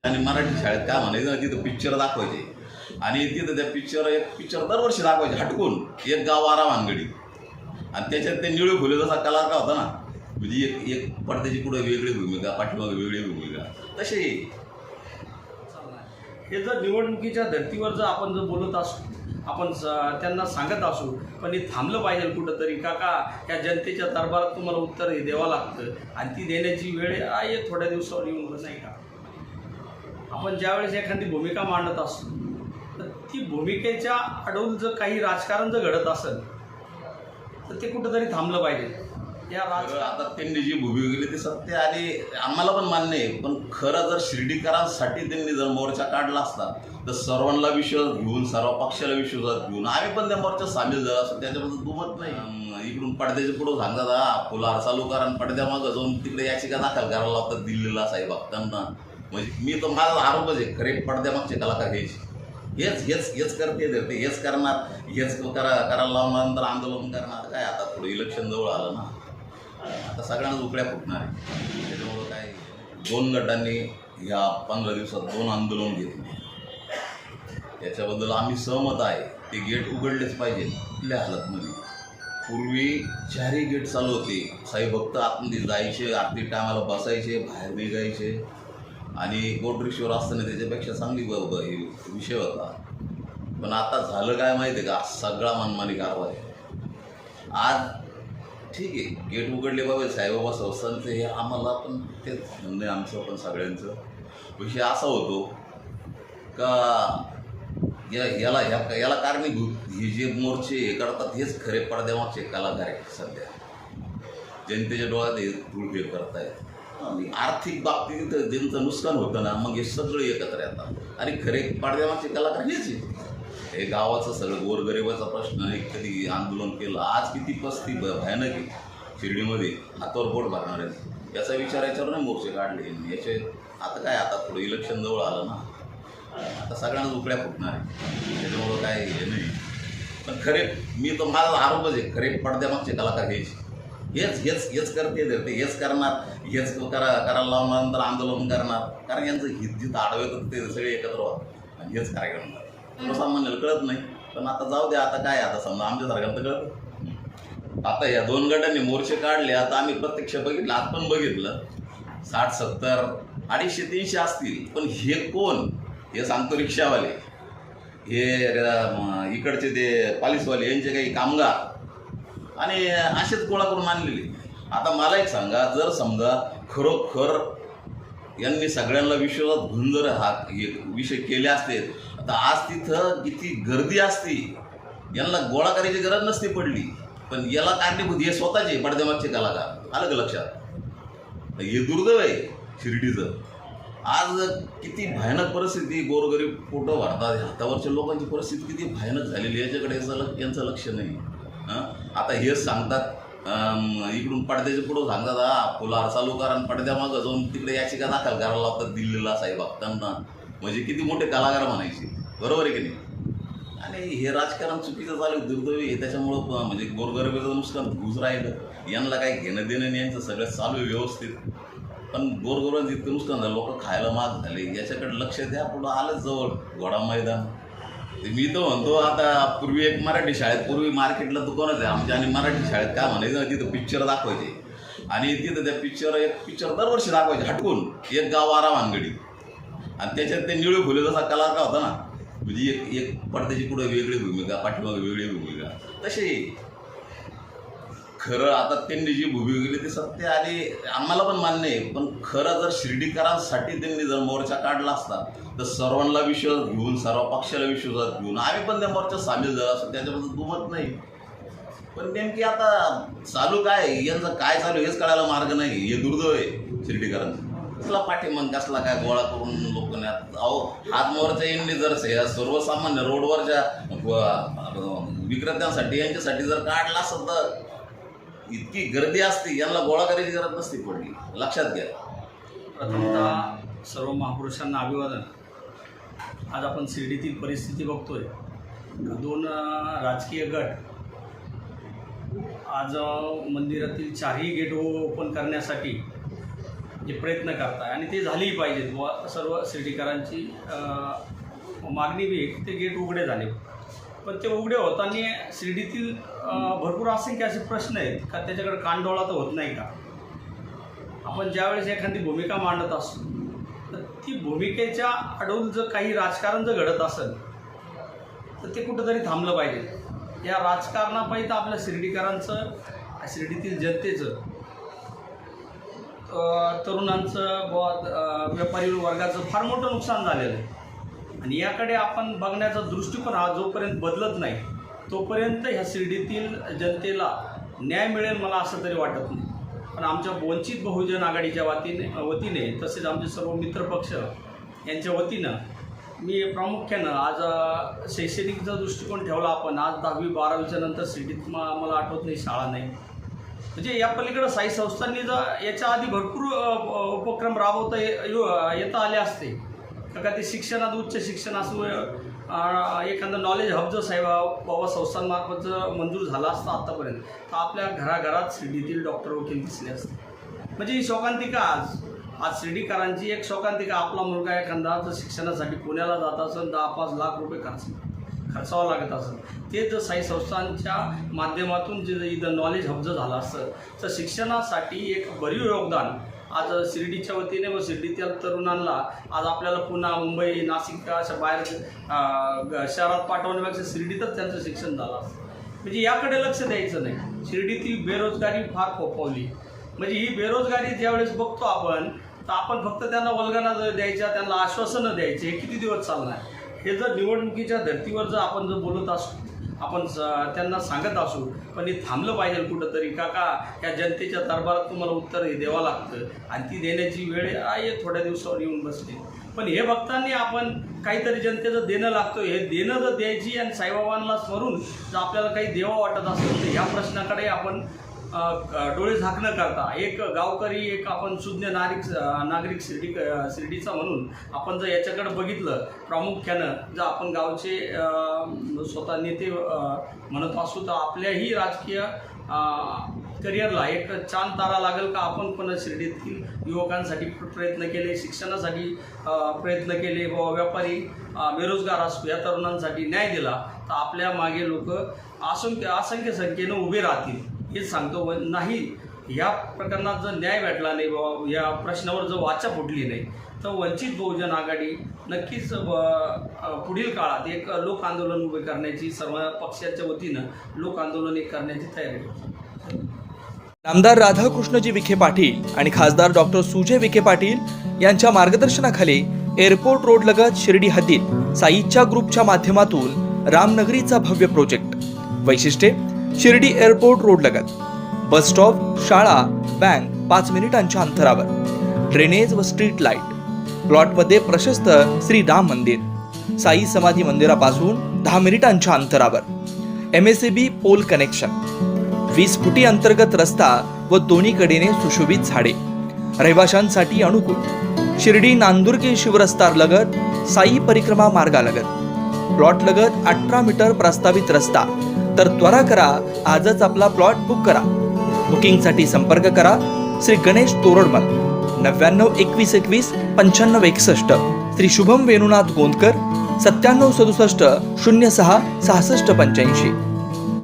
आणि मराठी शाळेत काय म्हणायचं ना, तिथं पिक्चर दाखवायचे आणि तिथं त्या पिक्चर दरवर्षी दाखवायचे हटकून एक गाव वारा भानगडी आणि त्याच्यात ते निळू फुले जसा कलाकार होता ना, म्हणजे एक पडद्याची पुढे वेगळी भूमिका, पाठीमागे वेगळी भूमिका, तसे हे जर निवडणुकीच्या धर्तीवर जर आपण जर बोलत असू, आपण त्यांना सांगत असू, पण हे थांबलं पाहिजे कुठंतरी काका, या जनतेच्या दरबारात तुम्हाला उत्तर हे द्यावं लागतं आणि ती देण्याची वेळ आहे थोड्या दिवसावर येऊन नाही का. आपण ज्यावेळेस एखादी भूमिका मांडत असतो तर ती भूमिकेच्या आडून जर काही राजकारण जर घडत असेल तर ते कुठंतरी थांबलं पाहिजे. या आता त्यांनी जी भूमिका केली ते सत्य आणि आम्हाला पण मान्य आहे, पण खरं जर शिर्डीकरांसाठी त्यांनी जर मोर्चा काढला असता तर सर्वांना विश्वासात घेऊन, सर्व पक्षाला विश्वासात घेऊन आम्ही पण त्या मोर्चात सामील झालो असं, त्याच्याबद्दल दुमत नाही. इकडून पडद्याच्या पुढं सांगतात फुलार चालू करा आणि पडद्यामागं जाऊन तिकडे याचिका दाखल करायला लावतात दिल्लीला साहेब भक्तांना. म्हणजे मी तर माझा आरोपच आहे, खरे पडद्यामागचे कलाकार हेच करते धरते, हेच करणार, हेच करायला लावणार, नंतर आंदोलन करणार. काय आता थोडं इलेक्शन जवळ आलं ना, आता सगळ्यांनाच उकड्या फुटणार आहे. त्याच्यामुळं काय 2 गटांनी ह्या 15 दिवसात 2 आंदोलन घेतली, याच्याबद्दल आम्ही सहमत आहे. ते गेट उघडलेच पाहिजे कुठल्या हालतमध्ये. पूर्वी 4ही गेट चालू होते, साई भक्त आतमध्ये जायचे, आरती टायमाला बसायचे, बाहेर निघायचे आणि गोटरिक्षेवर असताना त्याच्यापेक्षा चांगली विषय होता. पण आता झालं काय माहिती आहे का, सगळा मनमानी कारभार आहे. आज ठीक आहे गेट उघडले बाबा साईबाबा संस्थांचं, हे आम्हाला पण तेच म्हणणं आहे आमचं पण सगळ्यांचं. विषय असा होतो का याला कारणीभूत हे जे मोर्चे हे करतात हेच खरे पडद्यामागचे कलाकार आहेत. सध्या जनतेच्या डोळ्यात हे धूळ हे करत आहेत आणि आर्थिक बाबतीत ज्यांचं नुकसान होतं ना, मग हे सगळे एकत्र येतात आणि खरे पडद्यामागचे कलाकार हेच आहे. हे गावाचं सगळं गोरगरिबाचा प्रश्न आहे. कधी आंदोलन केलं, आज किती पस्ती भयानक आहे शिर्डीमध्ये, हातावर बोट भरणार आहेत, याचा विचार याच्यावर नाही मोर्चे काढले याचे. आता काय, आता थोडं इलेक्शन जवळ आलं ना, आता सगळ्यांनाच उकड्या फुटणार आहे. त्याच्यामुळं काय हे नाही. पण खरे मी तर माझा आरोपच आहे, खरे पडद्यामागचे कलाकार हेच करते धरते, हेच करणार, हेच करायला लावणार, नंतर आंदोलन करणार. कारण यांचं हित जिथं आडवं ते सगळे एकत्र व्हा आणि हेच कार्यक्रम करणार. सर्वसामान्याला कळत नाही. पण आता जाऊ द्या, आता काय, आता समजा आमच्यासारख्याला तर कळतं. आता या 2 गटांनी मोर्चे काढले, आता आम्ही प्रत्यक्ष बघितलं, आज पण बघितलं, 60, 70, 250, 300 असतील. पण हे कोण, हे सांगतो रिक्षावाले, हे इकडचे ते पालिसवाले, यांचे काही कामगार आणि असेच गोळा करून आणलेले. आता मला एक सांगा, जर समजा खरोखर यांनी सगळ्यांना विश्वासात घेऊन जर हा विषय केले असते तर आज तिथं किती गर्दी असती, यांना गोळा करायची गरज नसती पडली. पण याला कारणीभूत हे स्वतःचे पडद्यामागचे कलाकार. आलं का लक्षात? हे दुर्दैव आहे शिर्डीचं. आज किती भयानक परिस्थिती, गोरगरीब पोटं भरतात, हातावरच्या लोकांची परिस्थिती किती भयानक झालेली, याच्याकडे यांचं लक्ष नाही. आता हेच सांगतात इकडून पडद्याच्या पुढं सांगतात फुलार चालू करा आणि पडद्यामागं जाऊन तिकडे याचिका दाखल करायला लावतात दिल्लीला साहेब भक्तांना. म्हणजे किती मोठे कलाकार म्हणायचे, बरोबर आहे की नाही? आणि हे राजकारण चुकीचं चालू आहे, दुर्दैवी आहे. त्याच्यामुळं म्हणजे गोरगरिबाचं नुकसान घुस राहिलं, यांना काही घेणं देणं नाही, यांचं सगळं चालू आहे व्यवस्थित. पण गोरगरिबांचं इतकं नुकसान झालं, लोक खायला महाग झाले, याच्याकडे लक्ष द्या. पुढं आलंच जवळ घोडा मैदान. मी तर म्हणतो, आता पूर्वी एक मराठी शाळेत, पूर्वी मार्केटला दुकानच आहे आमच्या, आणि मराठी शाळेत काय म्हणायचं ना, तिथं पिक्चर दाखवायचे आणि तिथं त्या पिक्चर दरवर्षी दाखवायचे हटकून एक गाव वारा भानगडी आणि त्याच्यात ते निळू फुले जसा कलाकार होता ना, म्हणजे एक पडद्याची पुढे वेगळी भूमिका, पाठीमागे वेगळी भूमिका, तसे खरं आता त्यांनी जी भूमिका केली ते सत्य आणि आम्हाला पण मान्य आहे. पण खरं जर शिर्डीकरांसाठी त्यांनी जर मोर्चा काढला असता तर सर्वांना विश्वासात घेऊन, सर्व पक्षाला विश्वासात घेऊन आम्ही पण त्या मोर्चात सामील झालो असं, त्याच्याबद्दल दुमत नाही. पण नेमकी आता चालू काय, यांचं काय चालू हेच कळायला मार्ग नाही. हे दुर्दैव आहे शिर्डीकरांचं. कसला पाठिंबा, कसला काय गोळा करून लोकांनी. अहो, हात मोर्चा यांनी जर सर्वसामान्य रोडवरच्या विक्रेत्यांसाठी यांच्यासाठी जर काढला असत तर इतकी गर्दी असते, यांना गोळा करायची गरज नसती पडली. लक्षात घ्या. प्रथमतः सर्व महापुरुषांना अभिवादन. आज आपण शिर्डीतील परिस्थिती बघतोय. 2 राजकीय गट आज मंदिरातील 4ही गेट ओपन करण्यासाठी जे प्रयत्न करताय आणि ते झालेही पाहिजेत. सर्व शिर्डीकरांची मागणी बी आहे ते गेट उघडे झाले, पण ते उघडे होताना शिर्डीतील भरपूर असंख्य असे प्रश्न आहेत का त्याच्याकडे कानडोळा तर होत नाही का. आपण ज्यावेळेस एखादी भूमिका मांडत असतो तर ती भूमिकेच्या आडून जर काही राजकारण जर घडत असेल तर ते कुठंतरी थांबलं पाहिजे. या राजकारणापायी तर आपल्या शिर्डीकरांचं, शिर्डीतील जनतेचं, तरुणांचं, व्यापारी वर्गाचं फार मोठं नुकसान झालेलं आहे. आणि याकडे आपण बघण्याचा दृष्टिकोन हा जोपर्यंत बदलत नाही तोपर्यंत ह्या शिर्डीतील जनतेला न्याय मिळेल मला असं तरी वाटत नाही. पण आमच्या वंचित बहुजन आघाडीच्या वतीने तसेच आमचे सर्व मित्रपक्ष यांच्या वतीनं मी प्रामुख्यानं आज शैक्षणिकचा दृष्टिकोन ठेवला. आपण आज 10वी 12वीच्या नंतर शिर्डीत मला आठवत नाही शाळा नाही. म्हणजे या पलीकडं साई संस्थांनी जर याच्या आधी भरपूर उपक्रम राबवता येता आले असते का ते शिक्षणात उच्च शिक्षण असो, एखादं नॉलेज हब जर साईबाबा संस्थांमार्फत जर मंजूर झाला असता आत्तापर्यंत तर आपल्या घराघरात शिर्डीतील डॉक्टर वकील दिसले असते. म्हणजे ही शोकांतिका आज शिर्डीकरांची एक शोकांतिका. आपला मुलगा एखादा जर शिक्षणासाठी पुण्याला जात असेल 10-5 लाख रुपये खर्चावं लागत असेल, ते जर साई संस्थांच्या माध्यमातून जे इथं नॉलेज हब जर झालं असतं तर शिक्षणासाठी एक भरीव योगदान आज शिर्डीच्या वतीने व शिर्डीतील तरुणांना आज आपल्याला पुन्हा मुंबई नाशिक अशा बाहेर शहरात पाठवण्यापेक्षा शिर्डीतच त्यांचं शिक्षण झालं असतं. म्हणजे याकडे लक्ष द्यायचं नाही. शिर्डीतील बेरोजगारी फार फोफावली. म्हणजे ही बेरोजगारी ज्यावेळेस बघतो आपण तर आपण फक्त त्यांना वल्गना द्यायच्या, त्यांना आश्वासनं द्यायचे, हे किती दिवस चालणार. हे जर निवडणुकीच्या धर्तीवर जर आपण जर बोलत असू, आपण त्यांना सांगत असू, पण हे थांबलं पाहिजे कुठंतरी का या जनतेच्या दरबारात तुम्हाला उत्तर हे द्यावं लागतं आणि ती देण्याची वेळ थोड्या दिवसावर येऊन बसते. पण हे बघताना आपण काहीतरी जनतेचं देणं लागतं, हे देणं जर द्यायची आणि साईबाबांना स्मरून जर आपल्याला काही देवा वाटत असेल तर ह्या प्रश्नाकडे आपण डोळे झाकणं करता एक गावकरी, एक आपण सुज्ञ नागरिक शिर्डीचा म्हणून आपण जर याच्याकडे बघितलं प्रामुख्यानं, जर आपण गावचे स्वतः नेते म्हणत असू तर आपल्याही राजकीय करिअरला एक चांद तारा लागेल का आपण पण शिर्डीतील युवकांसाठी प्रयत्न केले, शिक्षणासाठी प्रयत्न केले, व्यापारी बेरोजगार असू या तरुणांसाठी न्याय दिला तर आपल्या मागे लोक असंख्य संख्येनं उभे राहतील हेच सांगतो. नाही या प्रकरणात जर न्याय भेटला नाही, बाबा या प्रश्नावर जर वाचा फुटली नाही तर वंचित बहुजन आघाडी नक्कीच पुढील काळात एक लोक आंदोलन उभे करण्याची, सर्व पक्षाच्या वतीनं लोक आंदोलन करण्याची तयारी आहे. आमदार राधाकृष्णजी विखे पाटील आणि खासदार डॉक्टर सुजय विखे पाटील यांच्या मार्गदर्शनाखाली एअरपोर्ट रोड लगत शिर्डी हद्दीत साईच्या ग्रुपच्या माध्यमातून रामनगरीचा भव्य प्रोजेक्ट. वैशिष्ट्ये: शिर्डी एअरपोर्ट रोड लगत बस स्टॉप, शाळा, बँक 5 मिनिटांच्या अंतरावर, ड्रेनेज व स्ट्रीट लाईट. प्लॉटमध्ये प्रशस्त श्री राम मंदिर, साई समाधी मंदिरापासून 10 मिनिटांच्या अंतरावर, MSAB पोल कनेक्शन, 20 फुटी अंतर्गत रस्ता व दोन्ही कडेने सुशोभित झाडे, रहिवाशांसाठी अनुकूल. शिर्डी नांदुर्गे शिवरस्तार लगत साई परिक्रमा मार्गालगत. प्लॉट लगत 18 मीटर प्रस्तावित रस्ता. तर त्वरा करा, आजच आपला प्लॉट बुक करा. बुकिंगसाठी संपर्क करा श्री गणेश तोरडमल 99 21 21 95 61, श्री शुभम वेणुनाथ गोंदकर 97 67 06 66 85.